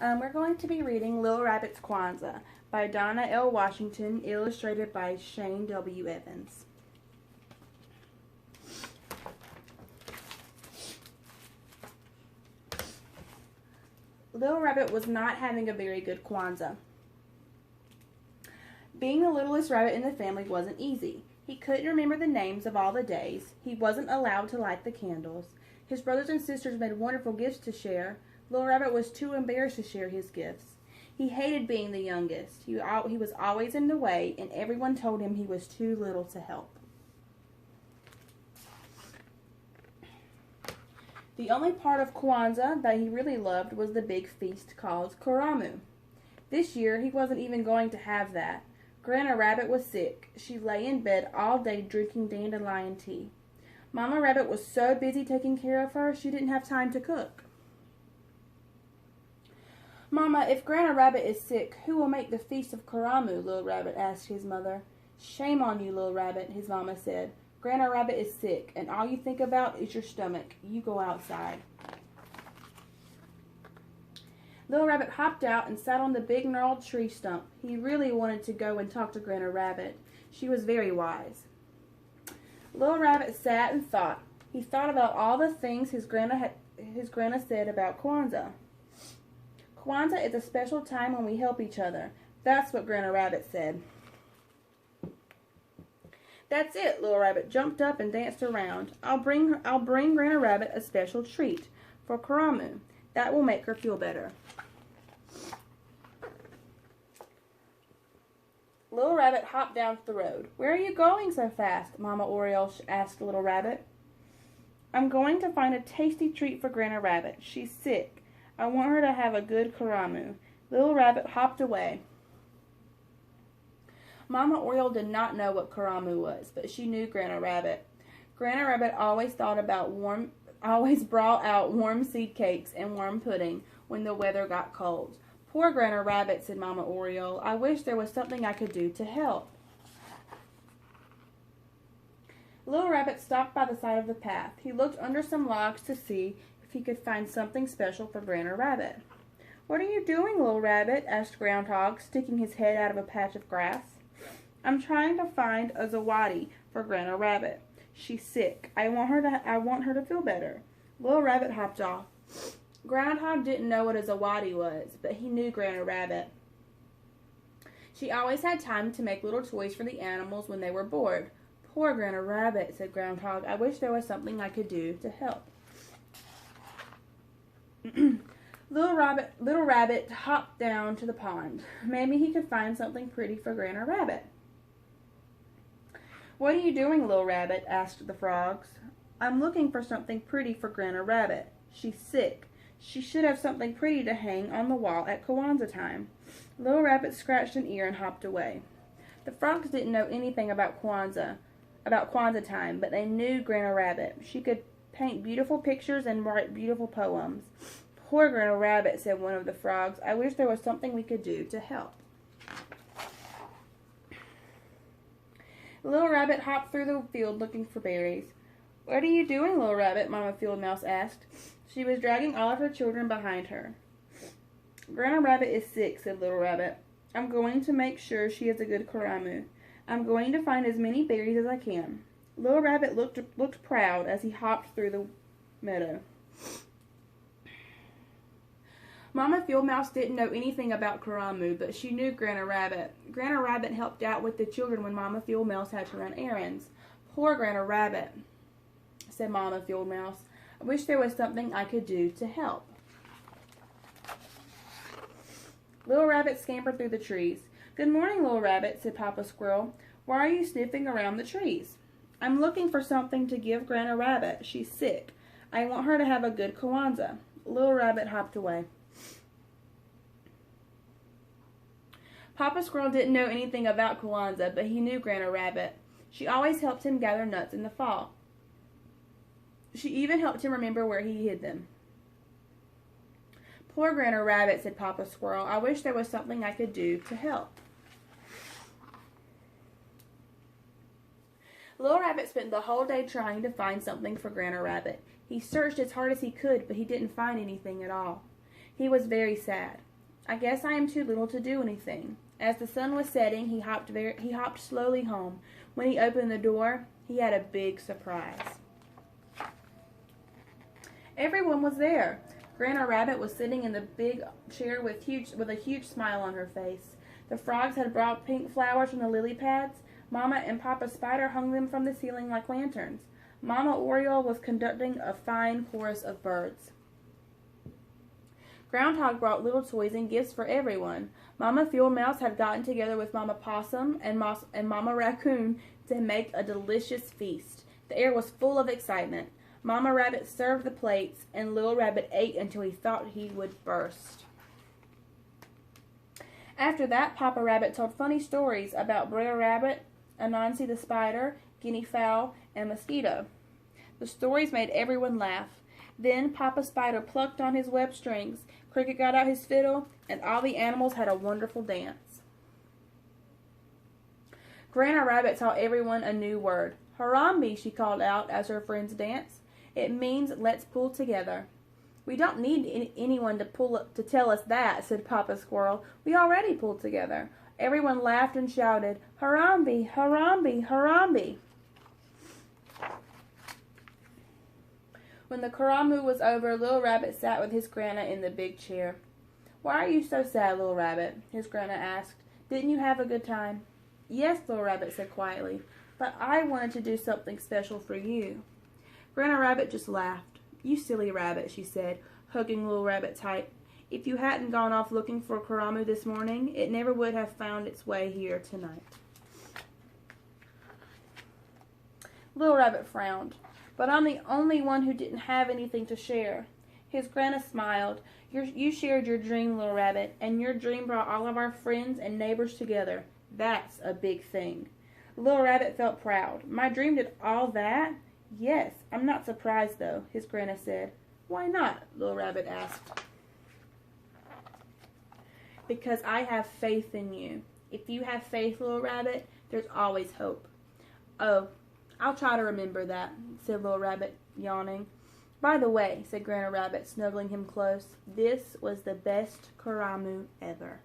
We're going to be reading Little Rabbit's Kwanzaa by Donna L. Washington, illustrated by Shane W. Evans. Little Rabbit was not having a very good Kwanzaa. Being the littlest rabbit in the family wasn't easy. He couldn't remember the names of all the days. He wasn't allowed to light the candles. His brothers and sisters made wonderful gifts to share. Little Rabbit was too embarrassed to share his gifts. He hated being the youngest. He was always in the way, and everyone told him he was too little to help. The only part of Kwanzaa that he really loved was the big feast called Karamu. This year, he wasn't even going to have that. Grandma Rabbit was sick. She lay in bed all day drinking dandelion tea. Mama Rabbit was so busy taking care of her, she didn't have time to cook. Mama, if Grandma Rabbit is sick, who will make the feast of Karamu? Little Rabbit asked his mother. Shame on you, Little Rabbit, his mama said. Grandma Rabbit is sick, and all you think about is your stomach. You go outside. Little Rabbit hopped out and sat on the big gnarled tree stump. He really wanted to go and talk to Grandma Rabbit. She was very wise. Little Rabbit sat and thought. He thought about all the things his grandma said about Kwanzaa. Kwanzaa is a special time when we help each other. That's what Grandma Rabbit said. That's it, Little Rabbit jumped up and danced around. I'll bring Grandma Rabbit a special treat for Karamu. That will make her feel better. Little Rabbit hopped down the road. Where are you going so fast? Mama Oriole asked Little Rabbit. I'm going to find a tasty treat for Grandma Rabbit. She's sick. I want her to have a good Karamu. Little Rabbit hopped away. Mama Oriole did not know what Karamu was, but she knew Grandma Rabbit. Grandma Rabbit always brought out warm seed cakes and warm pudding when the weather got cold. Poor Grandma Rabbit, said Mama Oriole. I wish there was something I could do to help. Little Rabbit stopped by the side of the path. He looked under some logs to see if he could find something special for Grandma Rabbit. What are you doing, Little Rabbit? Asked Groundhog, sticking his head out of a patch of grass. I'm trying to find a zawadi for Grandma Rabbit. She's sick. I want her to feel better. Little Rabbit hopped off. Groundhog didn't know what a zawadi was, but he knew Grandma Rabbit. She always had time to make little toys for the animals when they were bored. Poor Grandma Rabbit, said Groundhog. I wish there was something I could do to help. Little Rabbit hopped down to the pond. Maybe he could find something pretty for Grandma Rabbit. What are you doing, Little Rabbit? Asked the frogs. I'm looking for something pretty for Grandma Rabbit. She's sick. She should have something pretty to hang on the wall at Kwanzaa time. Little Rabbit scratched an ear and hopped away. The frogs didn't know anything about Kwanzaa time, but they knew Grandma Rabbit. She could paint beautiful pictures and write beautiful poems. Poor Grandma Rabbit, said one of the frogs. I wish there was something we could do to help. Little Rabbit hopped through the field looking for berries. What are you doing, Little Rabbit? Mama Field Mouse asked. She was dragging all of her children behind her. Grandma Rabbit is sick, said Little Rabbit. I'm going to make sure she has a good Karamu. I'm going to find as many berries as I can. Little Rabbit looked proud as he hopped through the meadow. Mama Field Mouse didn't know anything about Karamu, but she knew Grandma Rabbit. Grandma Rabbit helped out with the children when Mama Field Mouse had to run errands. Poor Grandma Rabbit, said Mama Field Mouse. I wish there was something I could do to help. Little Rabbit scampered through the trees. Good morning, Little Rabbit, said Papa Squirrel. Why are you sniffing around the trees? I'm looking for something to give Grandma Rabbit. She's sick. I want her to have a good Kwanzaa. Little Rabbit hopped away. Papa Squirrel didn't know anything about Kwanzaa, but he knew Grandma Rabbit. She always helped him gather nuts in the fall. She even helped him remember where he hid them. Poor Grandma Rabbit, said Papa Squirrel. I wish there was something I could do to help. Little Rabbit spent the whole day trying to find something for Grandma Rabbit. He searched as hard as he could, but he didn't find anything at all. He was very sad. I guess I am too little to do anything." As the sun was setting, he hopped slowly home. When he opened the door, he had a big surprise. Everyone was there. Grandma Rabbit was sitting in the big chair with a huge smile on her face. The frogs had brought pink flowers from the lily pads. Mama and Papa Spider hung them from the ceiling like lanterns. Mama Oriole was conducting a fine chorus of birds. Groundhog brought little toys and gifts for everyone. Mama Field Mouse had gotten together with Mama Possum and Mama Raccoon to make a delicious feast. The air was full of excitement. Mama Rabbit served the plates, and Little Rabbit ate until he thought he would burst. After that, Papa Rabbit told funny stories about Brer Rabbit, Anansi the Spider, Guinea Fowl, and Mosquito. The stories made everyone laugh. Then Papa Spider plucked on his web strings, Cricket got out his fiddle, and all the animals had a wonderful dance. Grandma Rabbit taught everyone a new word. "Harambe," she called out as her friends danced. "It means let's pull together." "We don't need anyone to tell us that," said Papa Squirrel. "We already pulled together." Everyone laughed and shouted, "Harambe, Harambe, Harambe." When the karamu was over, Little Rabbit sat with his Grandma in the big chair. "Why are you so sad, Little Rabbit?" his Grandma asked. "Didn't you have a good time?" "Yes," Little Rabbit said quietly, "but I wanted to do something special for you." Grandma Rabbit just laughed. "You silly rabbit," she said, hugging Little Rabbit tight. "If you hadn't gone off looking for karamu this morning, it never would have found its way here tonight." Little Rabbit frowned. "But I'm the only one who didn't have anything to share." His Grandma smiled. You shared your dream, Little Rabbit, and your dream brought all of our friends and neighbors together. That's a big thing." Little Rabbit felt proud. "My dream did all that?" "Yes, I'm not surprised, though," his Grandma said. "Why not?" Little Rabbit asked. "Because I have faith in you. If you have faith, Little Rabbit, there's always hope." "Oh, I'll try to remember that," said Little Rabbit, yawning. "By the way," said Grandma Rabbit, snuggling him close, "this was the best karamu ever."